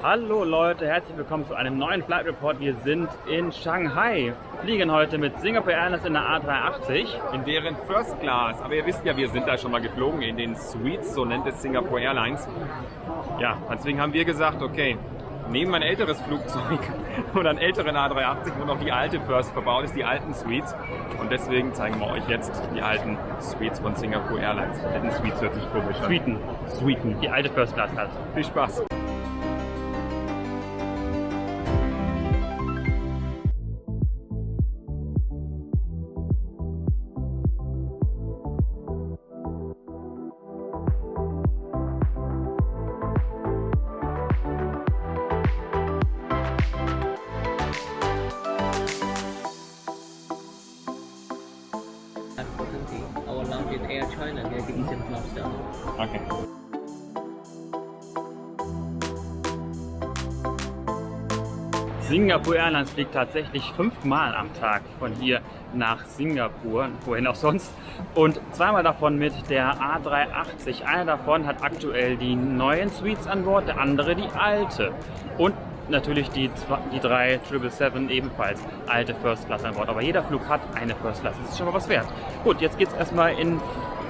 Hallo Leute, herzlich willkommen zu einem neuen Flight Report. Wir sind in Shanghai, fliegen heute mit Singapore Airlines in der A380. In deren First Class. Aber ihr wisst ja, wir sind da schon mal geflogen in den Suites, so nennt es Singapore Airlines. Ja, deswegen haben wir gesagt, okay, nehmen wir ein älteres Flugzeug oder einen älteren A380, wo noch die alte First verbaut ist, die alten Suites. Und deswegen zeigen wir euch jetzt die alten Suites von Singapore Airlines. Alten Suites hört sich komisch an. Suiten, die alte First Class hat. Viel Spaß! Unfortunately, our lounge in Air China near the Eastern Cluster. Okay. Singapore Airlines fliegt tatsächlich 5-mal am Tag von hier nach Singapur, wohin auch sonst. Und 2-mal davon mit der A380. Einer davon hat aktuell die neuen Suites an Bord, der andere die alte. Und natürlich die 3 777 ebenfalls alte First Class an Bord. Aber jeder Flug hat eine First Class. Das ist schon mal was wert. Gut, jetzt geht es erstmal in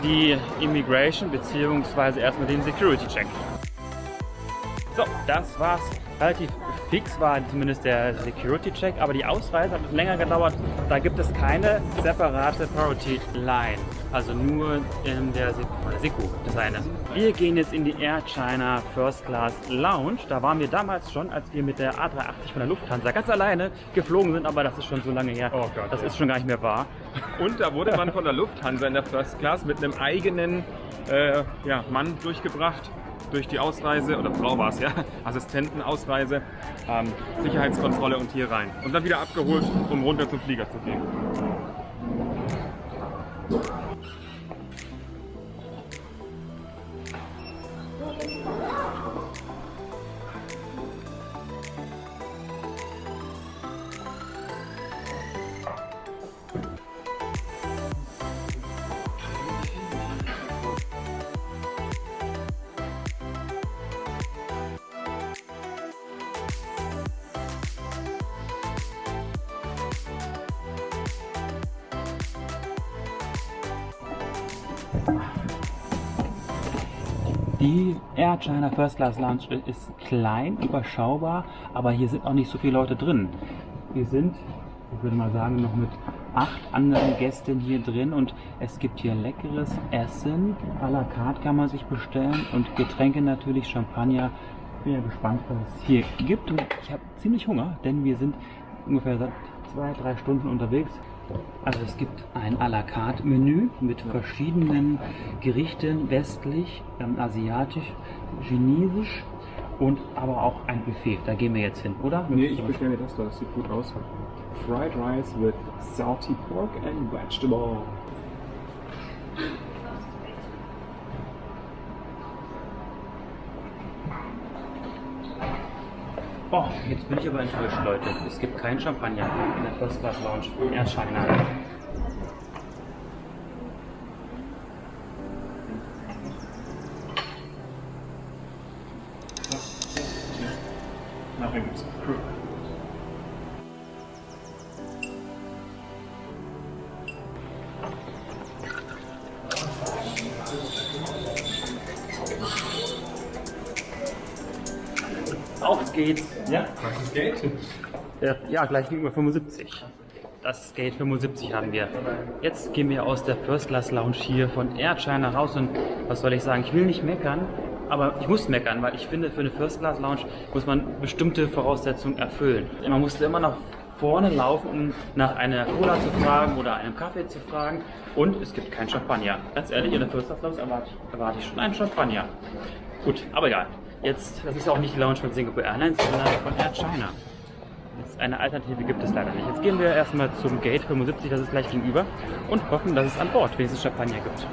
die Immigration bzw. erstmal den Security Check. So, das war's. Relativ fix war zumindest der Security Check, aber die Ausreise hat länger gedauert. Da gibt es keine separate Priority Line, also nur in der SICU, das eine. Wir gehen jetzt in die Air China First Class Lounge. Da waren wir damals schon, als wir mit der A380 von der Lufthansa ganz alleine geflogen sind, aber das ist schon so lange her. Oh Gott, das ist schon gar nicht mehr wahr. Und da wurde man von der Lufthansa in der First Class mit einem eigenen Mann durchgebracht. Durch die Ausreise, oder Frau war es ja, Assistentenausreise, Sicherheitskontrolle und hier rein. Und dann wieder abgeholt, um runter zum Flieger zu gehen. Die Air China First Class Lounge ist klein, überschaubar, aber hier sind auch nicht so viele Leute drin. Wir sind, ich würde mal sagen, noch mit 8 anderen Gästen hier drin und es gibt hier leckeres Essen. À la carte kann man sich bestellen und Getränke natürlich, Champagner. Ich bin ja gespannt, was es hier gibt und ich habe ziemlich Hunger, denn wir sind ungefähr seit 2-3 Stunden unterwegs. Also es gibt ein à la carte Menü mit verschiedenen Gerichten, westlich, asiatisch, chinesisch und aber auch ein Buffet. Da gehen wir jetzt hin, oder? Nee, ich bestelle mir das da, das sieht gut aus. Fried Rice with salty pork and vegetable. Oh, jetzt bin ich aber enttäuscht, Leute. Es gibt kein Champagner in der First Class Lounge von Air China. Nachher gibt's Crew. Auf geht's! Ja? Was ist Geld? Ja, gleich gegenüber 75. Das Gate 75 haben wir. Jetzt gehen wir aus der First Class Lounge hier von Air China raus und was soll ich sagen, ich will nicht meckern, aber ich muss meckern, weil ich finde, für eine First Class Lounge muss man bestimmte Voraussetzungen erfüllen. Man musste immer nach vorne laufen, um nach einer Cola zu fragen oder einem Kaffee zu fragen und es gibt kein Champagner. Ganz ehrlich, in der First Class Lounge erwarte ich schon einen Champagner. Gut, aber egal. Jetzt, das ist ja auch nicht die Lounge von Singapore Airlines, sondern von Air China. Eine Alternative gibt es leider nicht. Jetzt gehen wir erstmal zum Gate 75, das ist gleich gegenüber, und hoffen, dass es an Bord wenigstens Champagner gibt.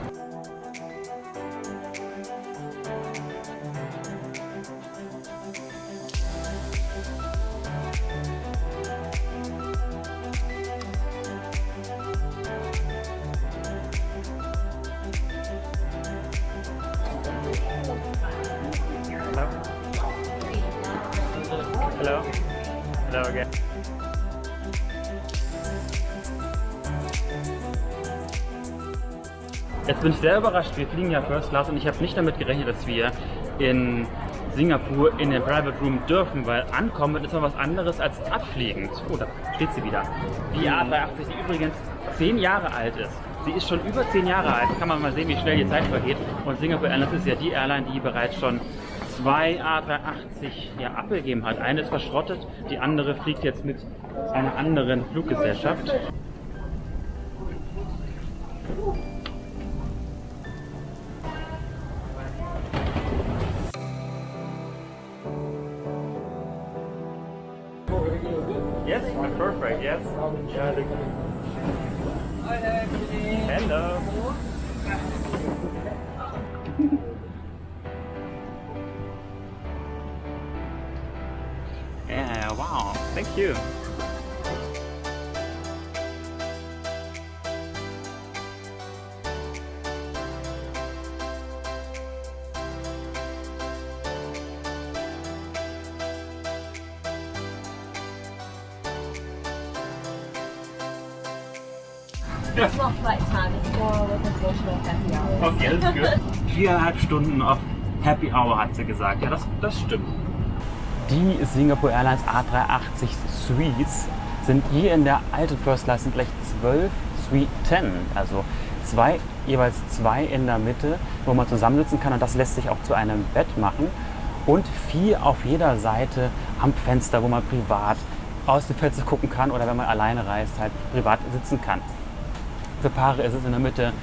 Hello. Hello again. Jetzt bin ich sehr überrascht. Wir fliegen ja First Class und ich habe nicht damit gerechnet, dass wir in Singapur in den Private Room dürfen, weil ankommen ist noch was anderes als abfliegend. Oh, da steht sie wieder. Die A380, die übrigens 10 Jahre alt ist. Sie ist schon über 10 Jahre alt. Kann man mal sehen, wie schnell die Zeit vergeht. Und Singapore Airlines ist ja die Airline, die bereits schon 2 A380 abgegeben hat. Eine ist verschrottet, die andere fliegt jetzt mit einer anderen Fluggesellschaft. Yes, perfect, yes. Hello. Yeah, wow, thank you. It's not flight time, it's more with unfortunate happy hours. Okay, das ist gut. 4,5 Stunden auf Happy Hour hat sie gesagt. Ja, das stimmt. Die Singapore Airlines A380 Suites sind hier in der alten First Class sind gleich 12 Suiten. Also jeweils zwei in der Mitte, wo man zusammensitzen kann. Und das lässt sich auch zu einem Bett machen. Und 4 auf jeder Seite am Fenster, wo man privat aus dem Fenster gucken kann oder wenn man alleine reist, halt privat sitzen kann. Für Paare ist es in der Mitte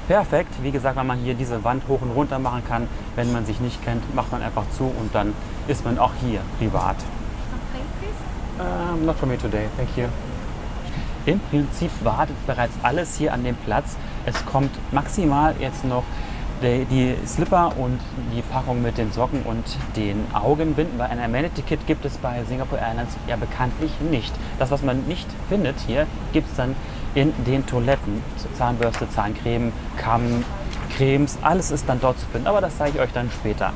perfekt. Wie gesagt, weil man hier diese Wand hoch und runter machen kann. Wenn man sich nicht kennt, macht man einfach zu und dann ist man auch hier privat. Not for me today, thank you. Im Prinzip wartet bereits alles hier an dem Platz. Es kommt maximal jetzt noch die Slipper und die Packung mit den Socken und den Augenbinden, weil ein Amenity-Kit gibt es bei Singapore Airlines ja bekanntlich nicht. Das, was man nicht findet hier, gibt es dann in den Toiletten. Zahnbürste, Zahncreme, Kamm, Cremes, alles ist dann dort zu finden, aber das zeige ich euch dann später.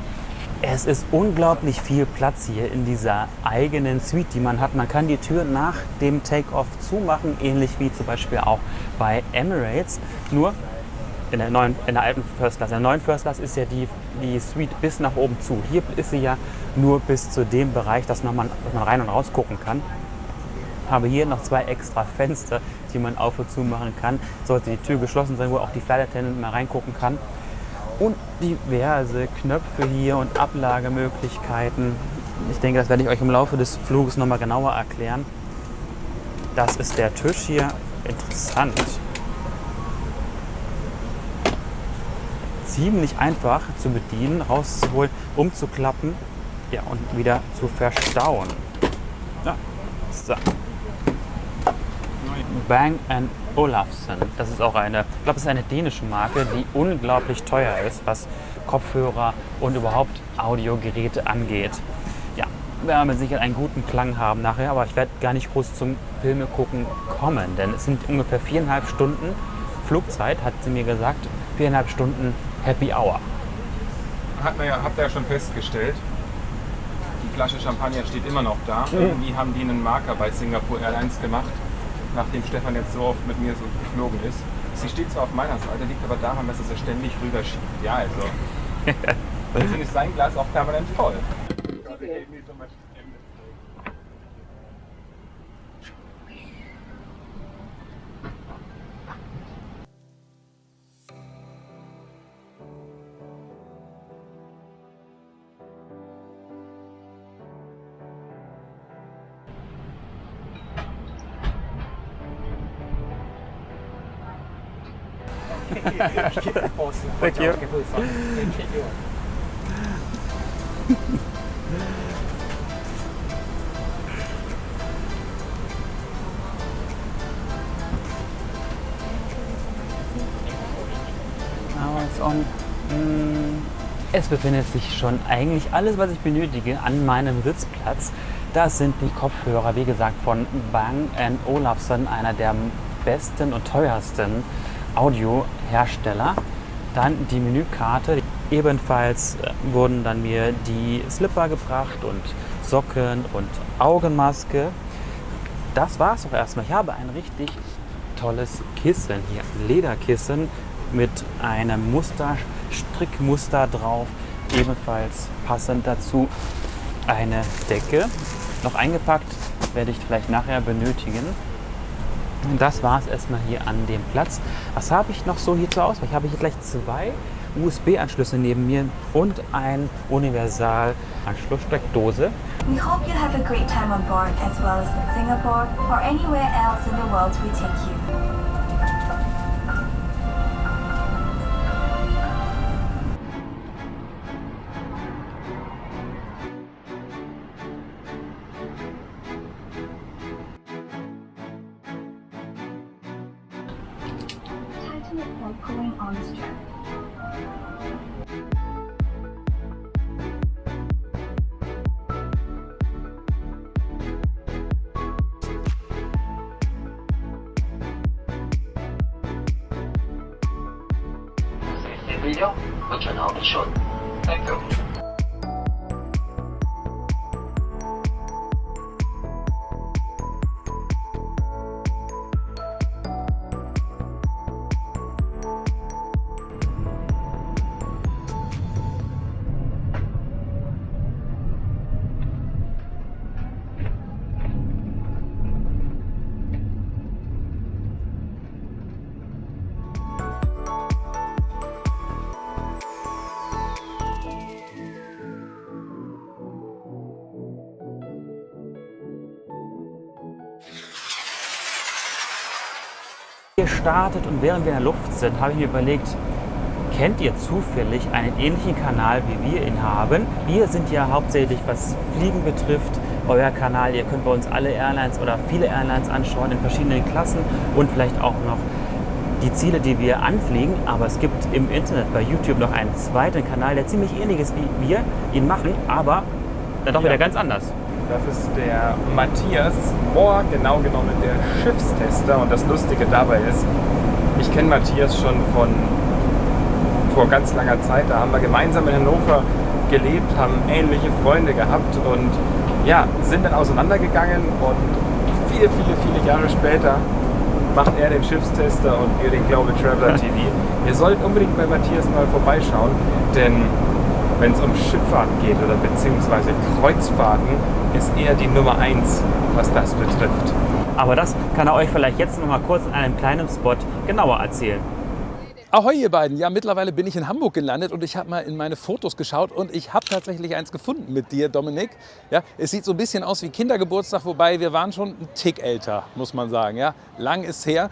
Es ist unglaublich viel Platz hier in dieser eigenen Suite, die man hat. Man kann die Tür nach dem Take-Off zumachen, ähnlich wie zum Beispiel auch bei Emirates. Nur in der alten First Class. In der neuen First Class ist ja die Suite bis nach oben zu. Hier ist sie ja nur bis zu dem Bereich, dass man rein und raus gucken kann. Habe hier noch 2 extra Fenster, die man auf und zu machen kann. Sollte die Tür geschlossen sein, wo auch die Flight Attendant mal reingucken kann. Und diverse Knöpfe hier und Ablagemöglichkeiten. Ich denke, das werde ich euch im Laufe des Fluges nochmal genauer erklären. Das ist der Tisch hier. Interessant. Ziemlich einfach zu bedienen, rauszuholen, umzuklappen, ja, und wieder zu verstauen. Ja, so. Bang & Olufsen. Das ist auch ich glaube, es ist eine dänische Marke, die unglaublich teuer ist, was Kopfhörer und überhaupt Audiogeräte angeht. Ja, wir werden mit Sicherheit einen guten Klang haben nachher, aber ich werde gar nicht groß zum Filme gucken kommen, denn es sind ungefähr 4,5 Stunden Flugzeit, hat sie mir gesagt, 4,5 Stunden Happy Hour. Habt ihr ja schon festgestellt, die Flasche Champagner steht immer noch da. Irgendwie haben die einen Marker bei Singapore Airlines gemacht, nachdem Stefan jetzt so oft mit mir so geflogen ist. Sie steht zwar auf meiner Seite, liegt aber daran, dass es ja ständig rüberschiebt. Ja, also. Deswegen ist sein Glas auch permanent voll. Thank you. Now it's on. Es befindet sich schon eigentlich alles, was ich benötige, an meinem Sitzplatz. Das sind die Kopfhörer, wie gesagt, von Bang & Olufsen, einer der besten und teuersten Audiohersteller. Dann die Menükarte. Ebenfalls wurden dann mir die Slipper gebracht und Socken und Augenmaske. Das war es auch erstmal. Ich habe ein richtig tolles Kissen hier, ein Lederkissen mit einem Strickmuster drauf. Ebenfalls passend dazu eine Decke. Noch eingepackt, werde ich vielleicht nachher benötigen. Und das war es erstmal hier an dem Platz. Was habe ich noch so hier zur Auswahl? Ich habe hier gleich 2 USB-Anschlüsse neben mir und ein Universal-Anschlusssteckdose. We hope you have a great time on board as well as in Singapore or anywhere else in the world we take you. Tighten it by pulling on strap. Video 不准 option. Thank you. Gestartet und während wir in der Luft sind, habe ich mir überlegt, kennt ihr zufällig einen ähnlichen Kanal, wie wir ihn haben? Wir sind ja hauptsächlich, was Fliegen betrifft, euer Kanal. Ihr könnt bei uns alle Airlines oder viele Airlines anschauen in verschiedenen Klassen und vielleicht auch noch die Ziele, die wir anfliegen. Aber es gibt im Internet bei YouTube noch einen zweiten Kanal, der ziemlich ähnlich ist, wie wir ihn machen, aber dann doch wieder ganz anders. Das ist der Matthias Mohr, genau genommen der Schiffstester. Und das Lustige dabei ist, ich kenne Matthias schon von vor ganz langer Zeit. Da haben wir gemeinsam in Hannover gelebt, haben ähnliche Freunde gehabt und ja, sind dann auseinandergegangen. Und viele Jahre später macht er den Schiffstester und wir den Global Traveler TV. Ihr solltet unbedingt bei Matthias mal vorbeischauen, denn wenn es um Schifffahrt geht oder beziehungsweise Kreuzfahrten, ist er die Nummer 1, was das betrifft. Aber das kann er euch vielleicht jetzt noch mal kurz in einem kleinen Spot genauer erzählen. Ahoi ihr beiden, ja mittlerweile bin ich in Hamburg gelandet und ich habe mal in meine Fotos geschaut und ich habe tatsächlich eins gefunden mit dir, Dominik. Ja, es sieht so ein bisschen aus wie Kindergeburtstag, wobei wir waren schon ein Tick älter, muss man sagen. Ja, lang ist her.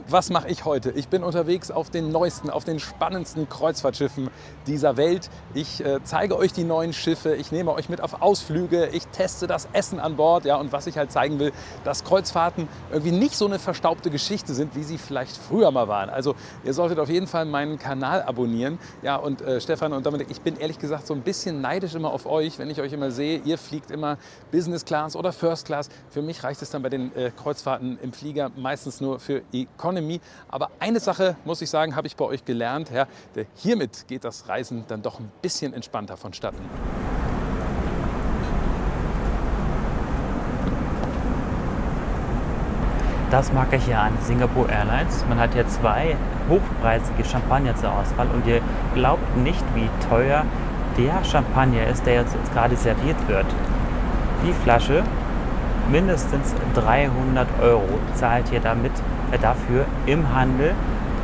Was mache ich heute? Ich bin unterwegs auf den neuesten, auf den spannendsten Kreuzfahrtschiffen dieser Welt. Ich zeige euch die neuen Schiffe, ich nehme euch mit auf Ausflüge, ich teste das Essen an Bord. Ja, und was ich halt zeigen will, dass Kreuzfahrten irgendwie nicht so eine verstaubte Geschichte sind, wie sie vielleicht früher mal waren. Also ihr solltet auf jeden Fall meinen Kanal abonnieren. Ja, und Stefan und Dominik, ich bin ehrlich gesagt so ein bisschen neidisch immer auf euch, wenn ich euch immer sehe, ihr fliegt immer Business Class oder First Class. Für mich reicht es dann bei den Kreuzfahrten im Flieger meistens nur für Economy. Aber eine Sache, muss ich sagen, habe ich bei euch gelernt. Ja, hiermit geht das Reisen dann doch ein bisschen entspannter vonstatten. Das mag ich ja an Singapore Airlines. Man hat hier 2 hochpreisige Champagner zur Auswahl und ihr glaubt nicht, wie teuer der Champagner ist, der jetzt gerade serviert wird. Die Flasche, mindestens 300 € zahlt ihr dafür im Handel.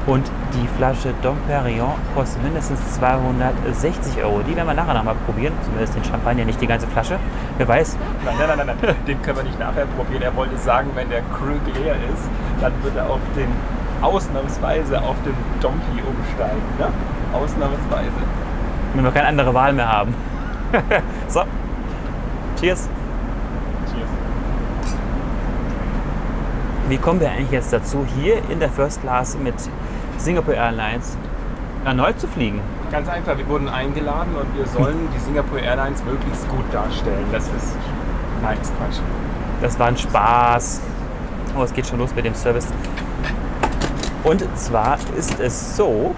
Und die Flasche Dom Perignon kostet mindestens 260 €. Die werden wir nachher noch mal probieren. Zumindest den Champagner, nicht die ganze Flasche. Wer weiß. Nein. Den können wir nicht nachher probieren. Er wollte sagen, wenn der Krug leer ist, dann wird er ausnahmsweise auf den Dompi umsteigen. Ne? Ausnahmsweise. Wenn wir keine andere Wahl mehr haben. So. Cheers. Cheers. Wie kommen wir eigentlich jetzt dazu, hier in der First Class mit Singapore Airlines erneut zu fliegen? Ganz einfach, wir wurden eingeladen und wir sollen die Singapore Airlines möglichst gut darstellen. Das ist Quatsch. Das war ein Spaß. Oh, es geht schon los mit dem Service. Und zwar ist es so,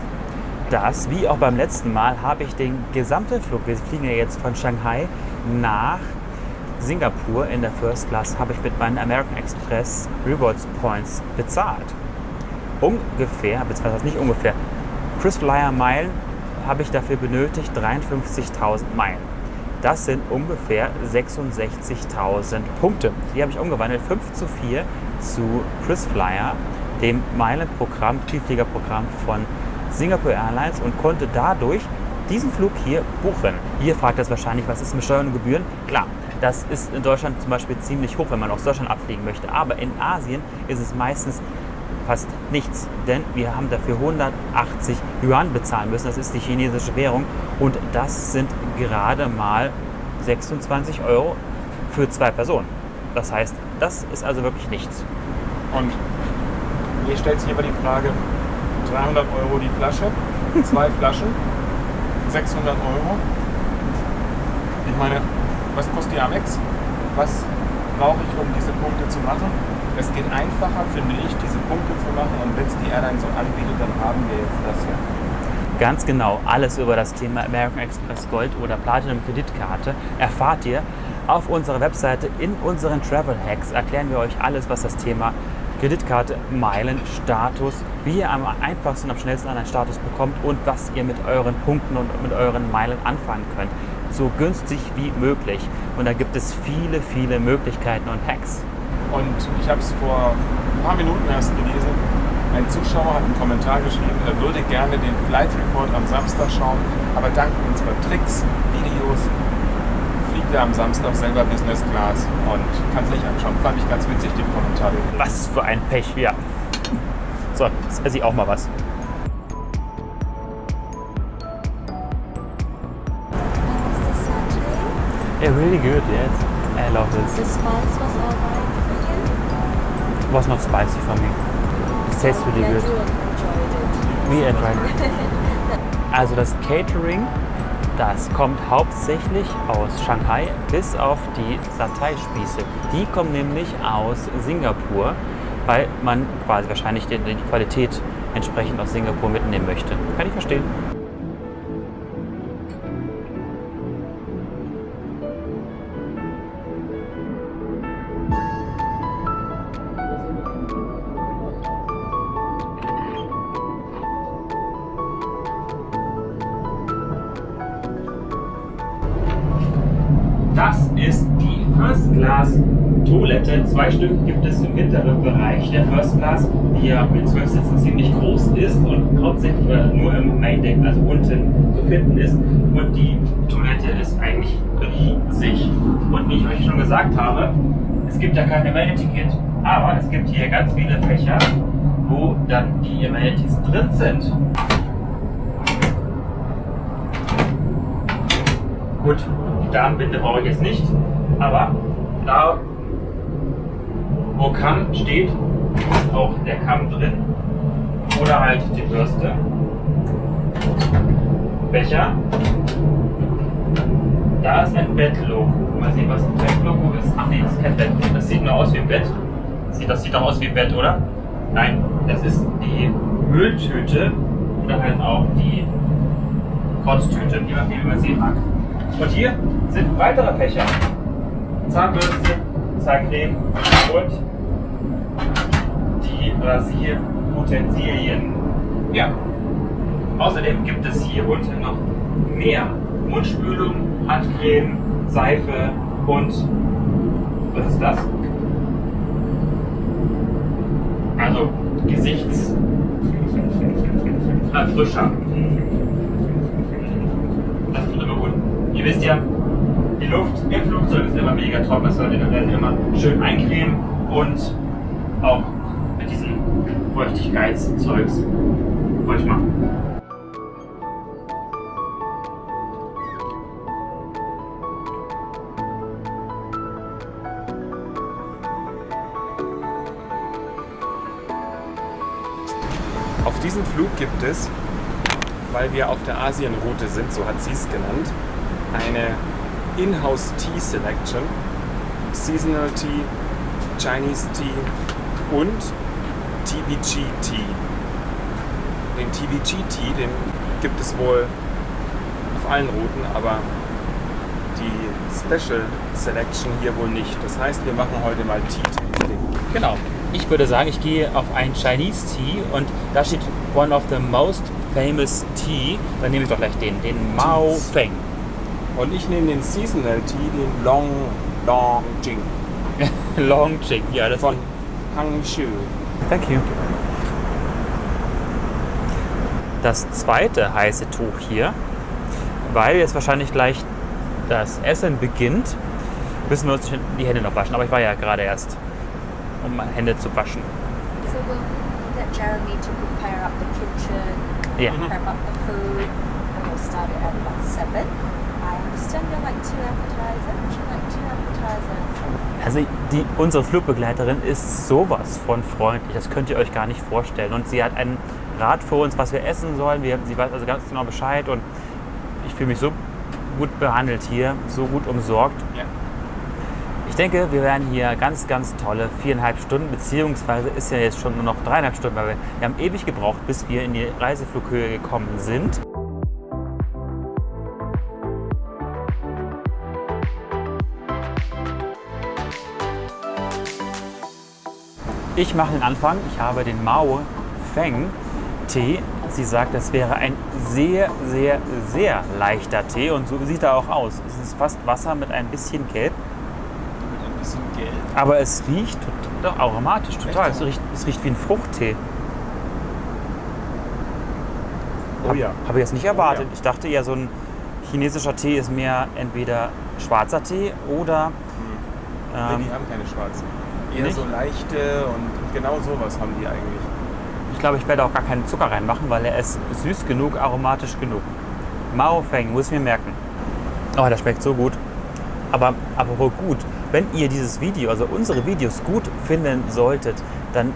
dass, wie auch beim letzten Mal, habe ich den gesamten Flug, wir fliegen ja jetzt von Shanghai nach Singapur in der First Class habe ich mit meinen American Express Rewards Points bezahlt. Ungefähr, beziehungsweise nicht ungefähr, KrisFlyer Meilen habe ich dafür benötigt 53.000 Meilen. Das sind ungefähr 66.000 Punkte. Die habe ich umgewandelt 5:4 zu KrisFlyer, dem Meilenprogramm, Vielfliegerprogramm von Singapore Airlines, und konnte dadurch diesen Flug hier buchen. Ihr fragt das wahrscheinlich, was ist mit Steuern und Gebühren? Klar, das ist in Deutschland zum Beispiel ziemlich hoch, wenn man aus Deutschland abfliegen möchte. Aber in Asien ist es meistens fast nichts, denn wir haben dafür 180 Yuan bezahlen müssen. Das ist die chinesische Währung und das sind gerade mal 26 € für 2 Personen. Das heißt, das ist also wirklich nichts. Und hier stellt sich aber die Frage, 300 € die Flasche, 2 Flaschen, 600 €. Ich meine, was kostet die Amex? Was brauche ich, um diese Punkte zu machen? Es geht einfacher, finde ich, diese Punkte zu machen, und wenn es die Airline so anbietet, dann haben wir jetzt das hier. Ganz genau, alles über das Thema American Express Gold oder Platinum Kreditkarte erfahrt ihr auf unserer Webseite. In unseren Travel Hacks erklären wir euch alles, was das Thema Kreditkarte, Meilen, Status, wie ihr am einfachsten und am schnellsten einen Status bekommt und was ihr mit euren Punkten und mit euren Meilen anfangen könnt. So günstig wie möglich. Und da gibt es viele, viele Möglichkeiten und Hacks. Und ich habe es vor ein paar Minuten erst gelesen. Ein Zuschauer hat einen Kommentar geschrieben, er würde gerne den Flight Report am Samstag schauen, aber dank unserer Tricks, Videos, fliegt er am Samstag selber Business Class und kann es nicht anschauen. Fand ich ganz witzig, den Kommentar. Was für ein Pech, ja. So, jetzt esse ich auch mal was. Yeah, really good, yes. I love this. The spice was alright for you? It was not spicy for me. It tastes really Yeah, good. you enjoyed it. We enjoyed it. Also das Catering, das kommt hauptsächlich aus Shanghai, bis auf die Satay-Spieße. Die kommen nämlich aus Singapur, weil man quasi wahrscheinlich die Qualität entsprechend aus Singapur mitnehmen möchte. Kann ich verstehen. Das ist die First Class Toilette. 2 Stück gibt es im hinteren Bereich der First Class, die ja mit 12 Sitzen ziemlich groß ist und hauptsächlich nur im Main Deck, also unten zu finden ist. Und die Toilette ist eigentlich riesig. Und wie ich euch schon gesagt habe, es gibt ja kein Amenity-Kit, aber es gibt hier ganz viele Fächer, wo dann die Amenities drin sind. Gut, die Damenbinde brauche ich jetzt nicht, aber da, wo Kamm steht, ist auch der Kamm drin. Oder halt die Bürste. Becher. Da ist ein Bettlogo. Mal sehen, was ein Bettlogo ist. Ach nee, das ist kein Bett. Das sieht nur aus wie ein Bett. Das sieht doch aus wie ein Bett, oder? Nein, das ist die Mülltüte oder halt auch die Kotztüte, wie man sie mag. Und hier sind weitere Fächer. Zahnbürste, Zahncreme und die Rasierutensilien. Ja. Außerdem gibt es hier unten noch mehr Mundspülung, Handcreme, Seife und was ist das? Also Gesichtserfrischer. Das tut immer gut. Ihr wisst ja, die Luft im Flugzeug ist immer mega trocken. Das solltet ihr immer schön eincremen und auch mit diesen Feuchtigkeitszeugs feucht machen. Auf diesem Flug gibt es, weil wir auf der Asienroute sind, so hat sie es genannt, eine In-House Tea Selection, Seasonal Tea, Chinese Tea und TVG Tea. Den TVG Tea, den gibt es wohl auf allen Routen, aber die Special Selection hier wohl nicht. Das heißt, wir machen heute mal Tea-Tasting. Genau. Ich würde sagen, ich gehe auf einen Chinese Tea und da steht one of the most famous tea. Dann nehme ich doch gleich den Mao Feng. Und ich nehme den Seasonal Tea, den Long Jing Long Jing, ja, das von Hangzhou. Thank you. Das zweite heiße Tuch hier, weil jetzt wahrscheinlich gleich das Essen beginnt, müssen wir uns die Hände noch waschen. Aber ich war ja gerade erst, um meine Hände zu waschen. So we'll get Jeremy to prepare up the kitchen, Ja. prep up the food, and we'll start it at about 7. I understand you like 2 appetizers. Would you like 2 appetizers? Also unsere Flugbegleiterin ist sowas von freundlich, das könnt ihr euch gar nicht vorstellen. Und sie hat einen Rat für uns, was wir essen sollen. Sie weiß also ganz genau Bescheid und ich fühle mich so gut behandelt hier, so gut umsorgt. Ja. Ich denke, wir werden hier ganz, ganz tolle 4,5 Stunden, beziehungsweise ist ja jetzt schon nur noch 3,5 Stunden, weil wir haben ewig gebraucht, bis wir in die Reiseflughöhe gekommen sind. Ich mache den Anfang. Ich habe den Mao Feng Tee. Sie sagt, das wäre ein sehr, sehr, sehr leichter Tee und so sieht er auch aus. Es ist fast Wasser mit ein bisschen Gelb, Mit ein bisschen Gelb. aber es riecht doch aromatisch total. Echt? Es riecht wie ein Fruchttee. Oh ja. Habe ich jetzt nicht erwartet. Ja. Ich dachte eher, so ein chinesischer Tee ist mehr entweder schwarzer Tee oder Nee, die haben keine schwarzen. Eher nicht? so leichte und genau sowas haben die eigentlich. ich glaube, ich werde auch gar keinen Zucker reinmachen, weil er ist süß genug, aromatisch genug. Mao Feng, muss ich mir merken. Oh, das schmeckt so gut. Aber apropos gut, wenn ihr dieses Video, also unsere Videos gut finden solltet, dann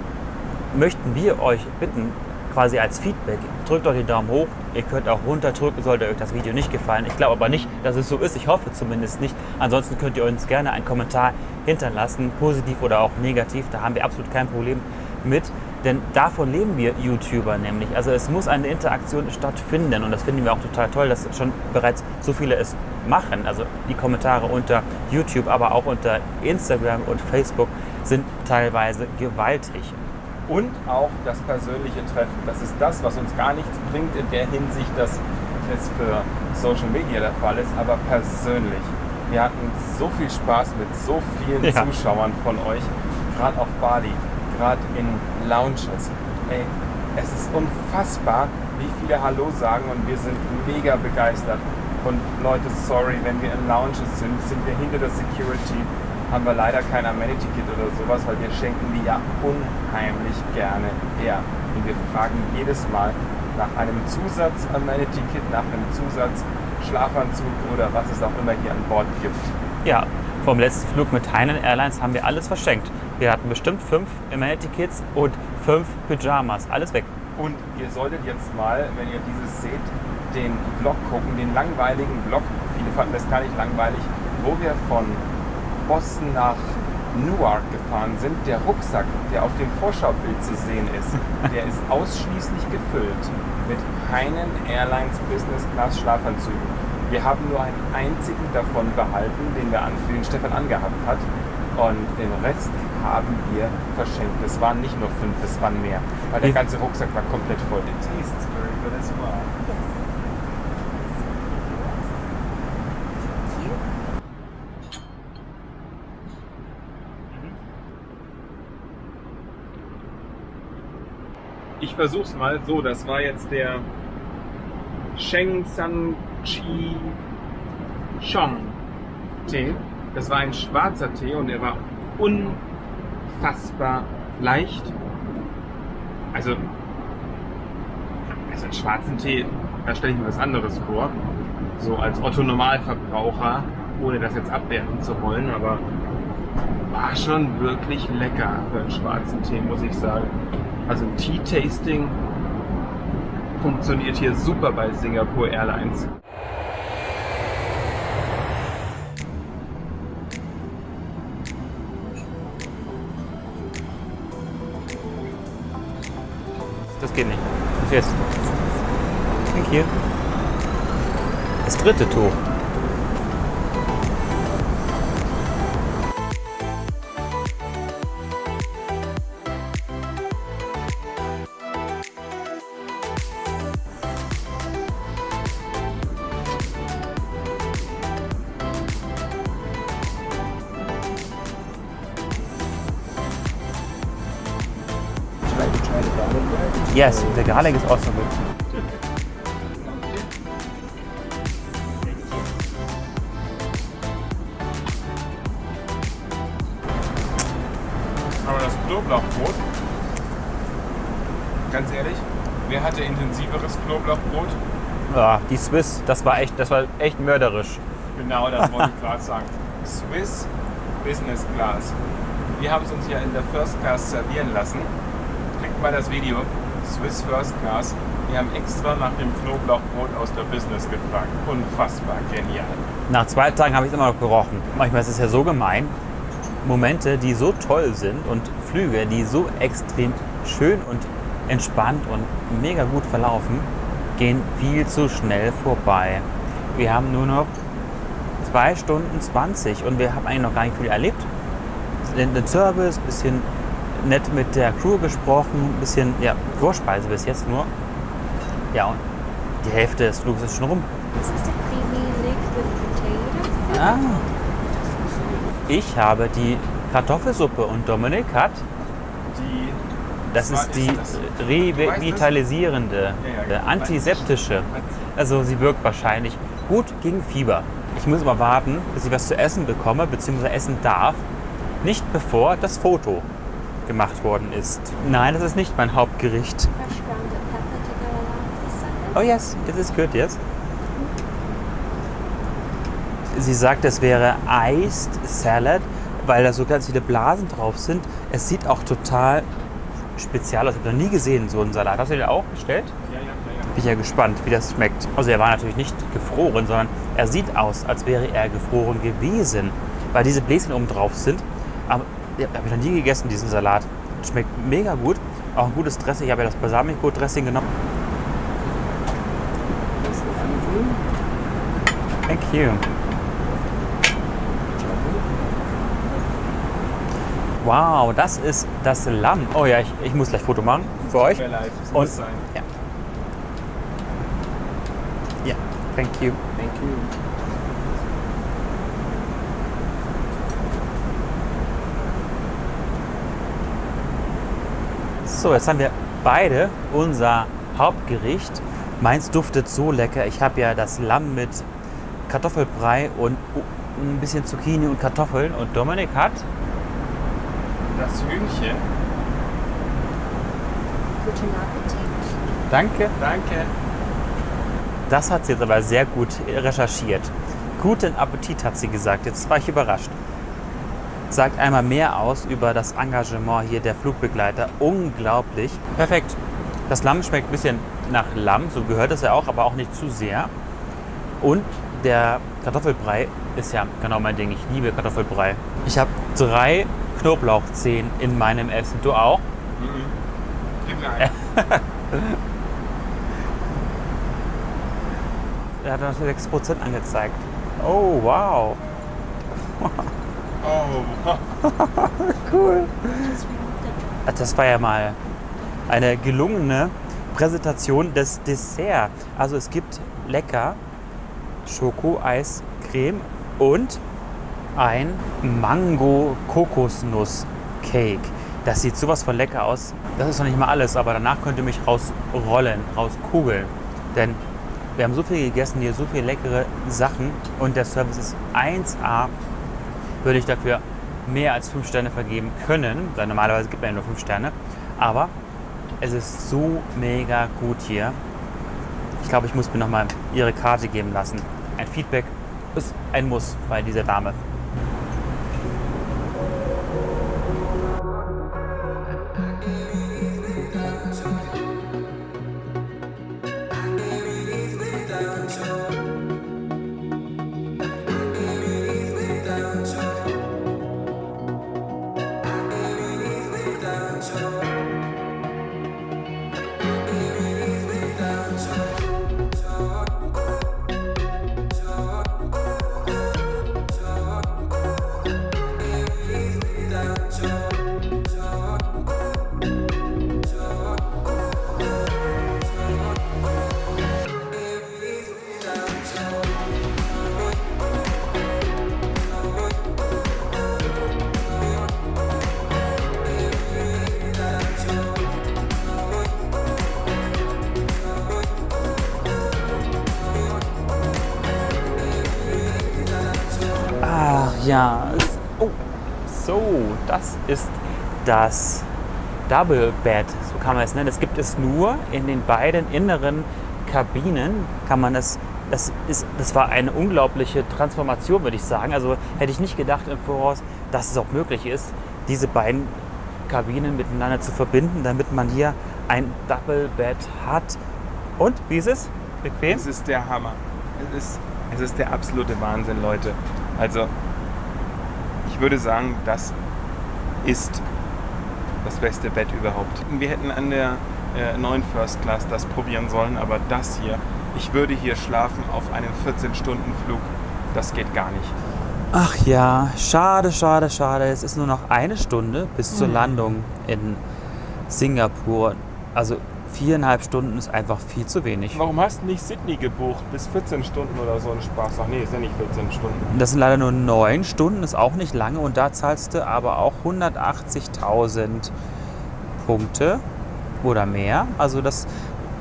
möchten wir euch bitten, quasi als Feedback, drückt doch den Daumen hoch, ihr könnt auch runterdrücken, sollte euch das Video nicht gefallen. Ich glaube aber nicht, dass es so ist, ich hoffe zumindest nicht. Ansonsten könnt ihr uns gerne einen Kommentar hinterlassen, positiv oder auch negativ, da haben wir absolut kein Problem mit. Denn davon leben wir YouTuber nämlich. Also es muss eine Interaktion stattfinden und das finden wir auch total toll, dass schon bereits so viele es machen. Also die Kommentare unter YouTube, aber auch unter Instagram und Facebook sind teilweise gewaltig. Und auch das persönliche Treffen. Das ist das, was uns gar nichts bringt in der Hinsicht, dass es für Social Media der Fall ist, aber persönlich. Wir hatten so viel Spaß mit so vielen Zuschauern von euch, gerade auf Bali, gerade in Lounges. Ey, es ist unfassbar, wie viele Hallo sagen und wir sind mega begeistert. Und Leute, sorry, wenn wir in Lounges sind wir hinter der Security, haben wir leider kein Amenity-Kit oder sowas, weil wir schenken die ja unheimlich gerne her. Und wir fragen jedes Mal nach einem Zusatz-Amenity-Kit, nach einem Zusatz-Schlafanzug oder was es auch immer hier an Bord gibt. Ja, vom letzten Flug mit Hainan Airlines haben wir alles verschenkt. Wir hatten bestimmt 5 Amenity-Kits und 5 Pyjamas, alles weg. Und ihr solltet jetzt mal, wenn ihr dieses seht, den Vlog gucken, den langweiligen Vlog, viele fanden das gar nicht langweilig, wo wir von Boston nach Newark gefahren sind. Der Rucksack, der auf dem Vorschaubild zu sehen ist, der ist ausschließlich gefüllt mit Hainan Airlines Business Class Schlafanzügen. Wir haben nur einen einzigen davon behalten, den Stefan angehabt hat. Und den Rest haben wir verschenkt. Es waren nicht nur 5, es waren mehr. Weil der ganze Rucksack war komplett voll. It tastes very good as well. Ich versuch's mal so, das war jetzt der Sheng San Chi Chong Tee. Das war ein schwarzer Tee und er war unfassbar leicht. Also einen schwarzen Tee, da stelle ich mir was anderes vor. So als Otto-Normalverbraucher, ohne das jetzt abwerten zu wollen, aber war schon wirklich lecker für einen schwarzen Tee, muss ich sagen. Also ein Tea-Tasting funktioniert hier super bei Singapore Airlines. Das geht nicht. Was jetzt? Thank you. Das dritte Tuch. Yes, the garlic is also good. Aber das Knoblauchbrot, ganz ehrlich, wer hatte intensiveres Knoblauchbrot? Ja, die Swiss, das war echt mörderisch. Genau, das wollte ich gerade sagen. Swiss Business Class. Wir haben es uns ja in der First Class servieren lassen. Kriegt mal das Video, Swiss First Class. Wir haben extra nach dem Knoblauchbrot aus der Business gefragt. Unfassbar genial. Nach 2 Tagen habe ich es immer noch gerochen. Manchmal ist es ja so gemein. Momente, die so toll sind und Flüge, die so extrem schön und entspannt und mega gut verlaufen, gehen viel zu schnell vorbei. Wir haben nur noch 2 Stunden 20 und wir haben eigentlich noch gar nicht viel erlebt. Den Service, ein bisschen nett mit der Crew gesprochen, ein bisschen Vorspeise bis jetzt nur. Ja, und die Hälfte des Fluges ist schon rum. This is a creamy lick with potatoes. Ich habe die Kartoffelsuppe und Dominik hat, das ist die revitalisierende, antiseptische. Also sie wirkt wahrscheinlich gut gegen Fieber. Ich muss aber warten, bis ich was zu essen bekomme, bzw. essen darf. Nicht bevor das Foto gemacht worden ist. Nein, das ist nicht mein Hauptgericht. Fresh grounded pepper to go along with the salad. Oh yes, it is good, yes. Sie sagt, es wäre Iced Salad, weil da so ganz viele Blasen drauf sind. Es sieht auch total spezial aus. Ich habe noch nie gesehen, so einen Salat. Hast du den auch bestellt? Ja. Bin ja gespannt, wie das schmeckt. Also er war natürlich nicht gefroren, sondern er sieht aus, als wäre er gefroren gewesen, weil diese Bläschen oben drauf sind. Aber habe ich noch nie gegessen, diesen Salat. Schmeckt mega gut. Auch ein gutes Dressing. Ich habe ja das Balsamico-Dressing genommen. Thank you. Wow, das ist das Lamm. Oh ja, ich muss gleich Foto machen für euch. Tut mir leid, es Und muss sein. ja, thank you. Thank you. So, jetzt haben wir beide unser Hauptgericht. Meins duftet so lecker. Ich habe ja das Lamm mit Kartoffelbrei und ein bisschen Zucchini und Kartoffeln. Und Dominik hat Das Hühnchen. Guten Appetit. Danke. Danke. Das hat sie jetzt aber sehr gut recherchiert. Guten Appetit, hat sie gesagt. Jetzt war ich überrascht. Sagt einmal mehr aus über das Engagement hier der Flugbegleiter. Unglaublich. Perfekt. Das Lamm schmeckt ein bisschen nach Lamm, so gehört es ja auch, aber auch nicht zu sehr. Und der Kartoffelbrei ist ja genau mein Ding. Ich liebe Kartoffelbrei. Ich habe 3 Knoblauchzehen in meinem Essen. Du auch? Gib mir einen. Er hat noch 6% angezeigt. Oh, wow. Oh. Cool. Das war ja mal eine gelungene Präsentation des Desserts. Also es gibt lecker Schoko-Eiscreme und ein Mango-Kokosnuss-Cake. Das sieht sowas von lecker aus. Das ist noch nicht mal alles, aber danach könnt ihr mich rausrollen, rauskugeln. Denn wir haben so viel gegessen hier, so viele leckere Sachen und der Service ist 1A. Würde ich dafür mehr als 5 Sterne vergeben können. Weil normalerweise gibt man ja nur 5 Sterne. Aber es ist so mega gut hier. Ich glaube, ich muss mir nochmal ihre Karte geben lassen. Ein Feedback ist ein Muss bei dieser Dame. Ja, so, das ist das Double Bed, so kann man es nennen. Das gibt es nur in den beiden inneren Kabinen, kann man es. Das war eine unglaubliche Transformation, würde ich sagen. Also hätte ich nicht gedacht im Voraus, dass es auch möglich ist, diese beiden Kabinen miteinander zu verbinden, damit man hier ein Double Bed hat. Und, wie ist es? Bequem? Es ist der Hammer. Es ist der absolute Wahnsinn, Leute. Also, ich würde sagen, das ist das beste Bett überhaupt. Wir hätten an der neuen First Class das probieren sollen, aber das hier, ich würde hier schlafen auf einem 14-Stunden-Flug. Das geht gar nicht. Ach ja, schade, schade, schade. Es ist nur noch eine Stunde bis zur Landung in Singapur. Also 4,5 Stunden ist einfach viel zu wenig. Warum hast du nicht Sydney gebucht? Bis 14 Stunden oder so ein Spaß. Ach nee, ist ja nicht 14 Stunden. Das sind leider nur 9 Stunden, ist auch nicht lange. Und da zahlst du aber auch 180.000 Punkte oder mehr. Also da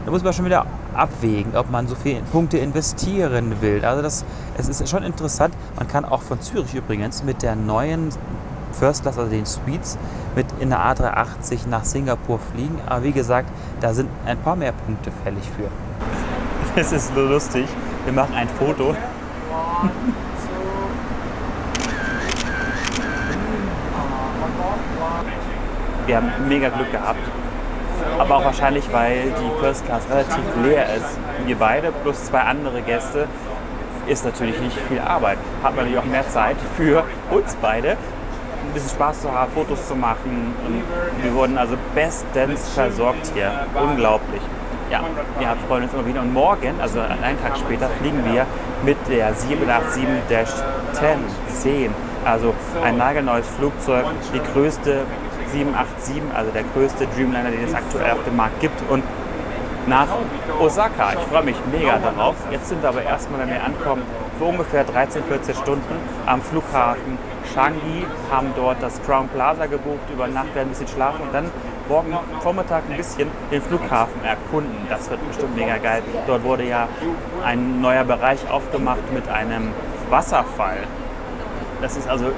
muss man schon wieder abwägen, ob man so viele Punkte investieren will. Also es ist schon interessant. Man kann auch von Zürich übrigens mit der neuen First Class, also den Suites, mit in der A380 nach Singapur fliegen. Aber wie gesagt, da sind ein paar mehr Punkte fällig für. Das ist so lustig. Wir machen ein Foto. Wir haben mega Glück gehabt. Aber auch wahrscheinlich, weil die First Class relativ leer ist. Wir beide plus 2 andere Gäste ist natürlich nicht viel Arbeit. Hat man natürlich auch mehr Zeit für uns beide, ein bisschen Spaß zu haben, Fotos zu machen. Und wir wurden also bestens versorgt hier. Unglaublich. Ja, wir freuen uns immer wieder. Und morgen, also einen Tag später, fliegen wir mit der 787-10. Also ein nagelneues Flugzeug, die größte 787, also der größte Dreamliner, den es aktuell auf dem Markt gibt, und nach Osaka. Ich freue mich mega darauf. Jetzt sind wir aber erstmal, wenn wir ankommen, für ungefähr 13, 14 Stunden am Flughafen Changi, haben dort das Crown Plaza gebucht, über Nacht werden ein bisschen schlafen und dann morgen Vormittag ein bisschen den Flughafen erkunden. Das wird bestimmt mega geil. Dort wurde ja ein neuer Bereich aufgemacht mit einem Wasserfall. Das ist also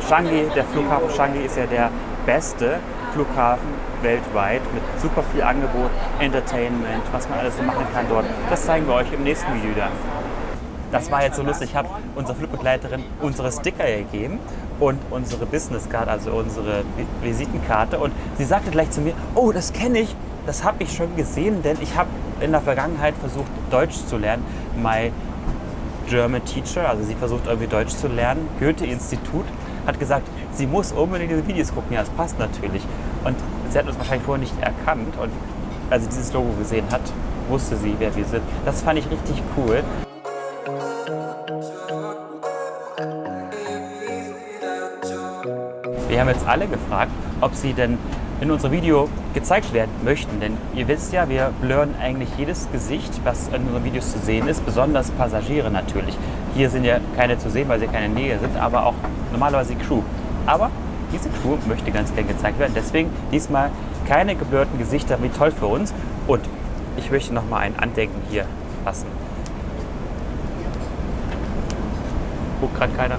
Changi, der Flughafen Changi ist ja der beste Flughafen weltweit mit super viel Angebot, Entertainment, was man alles so machen kann dort. Das zeigen wir euch im nächsten Video dann. Das war jetzt so lustig. Ich habe unserer Flugbegleiterin unsere Sticker gegeben und unsere Business-Card, also unsere Visitenkarte. Und sie sagte gleich zu mir, oh, das kenne ich, das habe ich schon gesehen, denn ich habe in der Vergangenheit versucht, Deutsch zu lernen. My German Teacher, also sie versucht irgendwie Deutsch zu lernen, Goethe-Institut, hat gesagt, sie muss unbedingt diese Videos gucken. Ja, das passt natürlich. Und sie hat uns wahrscheinlich vorher nicht erkannt. Und als sie dieses Logo gesehen hat, wusste sie, wer wir sind. Das fand ich richtig cool. Wir haben jetzt alle gefragt, ob sie denn in unserem Video gezeigt werden möchten. Denn ihr wisst ja, wir blurren eigentlich jedes Gesicht, was in unseren Videos zu sehen ist, besonders Passagiere natürlich. Hier sind ja keine zu sehen, weil sie keine Nähe sind, aber auch normalerweise die Crew. Aber diese Crew möchte ganz gern gezeigt werden, deswegen diesmal keine geblurrten Gesichter, wie toll für uns. Und ich möchte noch mal ein Andenken hier lassen. Guckt gerade keiner.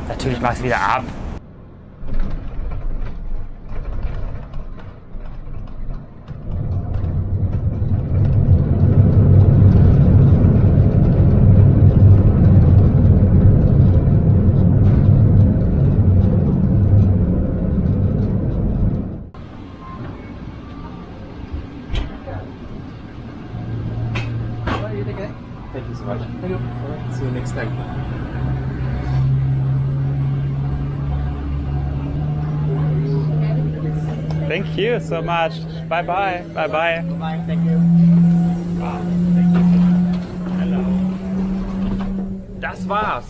Natürlich mach ich es wieder ab. Thank you so much. See you next time. Thank you so much. Bye bye. Bye bye. Bye, thank you. Hello. Das war's.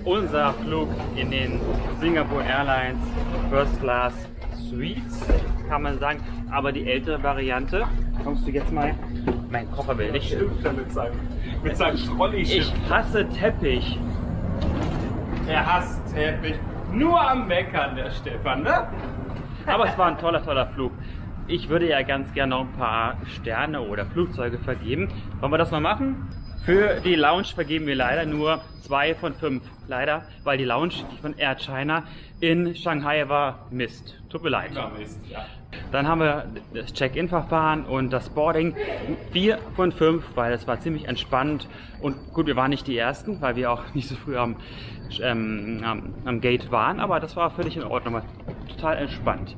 Unser Flug in den Singapore Airlines First Class Suites, kann man sagen. Aber die ältere Variante, kommst du jetzt mal? Mein Koffer will nicht. Mit seinem Trolley-Schiff. Ich hasse Teppich. Er hasst Teppich. Nur am Meckern, der Stefan, ne? Aber es war ein toller, toller Flug. Ich würde ja ganz gerne noch ein paar Sterne oder Flugzeuge vergeben. Wollen wir das mal machen? Für die Lounge vergeben wir leider nur 2 von 5. Leider, weil die Lounge, die von Air China in Shanghai war, Mist. Tut mir leid. Ja, Mist, ja. Dann haben wir das Check-in-Verfahren und das Boarding 4 von 5, weil es war ziemlich entspannt. Und gut, wir waren nicht die Ersten, weil wir auch nicht so früh am Gate waren, aber das war völlig in Ordnung, war total entspannt.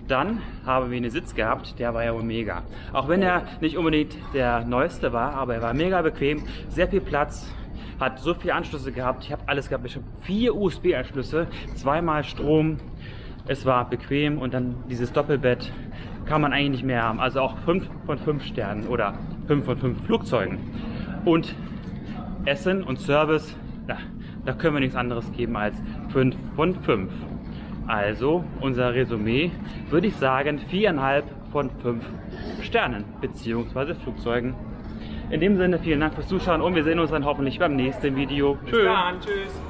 Dann haben wir einen Sitz gehabt, der war ja wohl mega. Auch wenn er nicht unbedingt der neueste war, aber er war mega bequem, sehr viel Platz, hat so viele Anschlüsse gehabt. Ich habe alles gehabt, ich habe 4 USB-Anschlüsse, 2-mal Strom. Es war bequem und dann dieses Doppelbett kann man eigentlich nicht mehr haben. Also auch 5 von 5 Sternen oder 5 von 5 Flugzeugen. Und Essen und Service, da können wir nichts anderes geben als 5 von 5. Also unser Resümee würde ich sagen 4,5 von 5 Sternen bzw. Flugzeugen. In dem Sinne vielen Dank fürs Zuschauen und wir sehen uns dann hoffentlich beim nächsten Video. Bis dann, tschüss.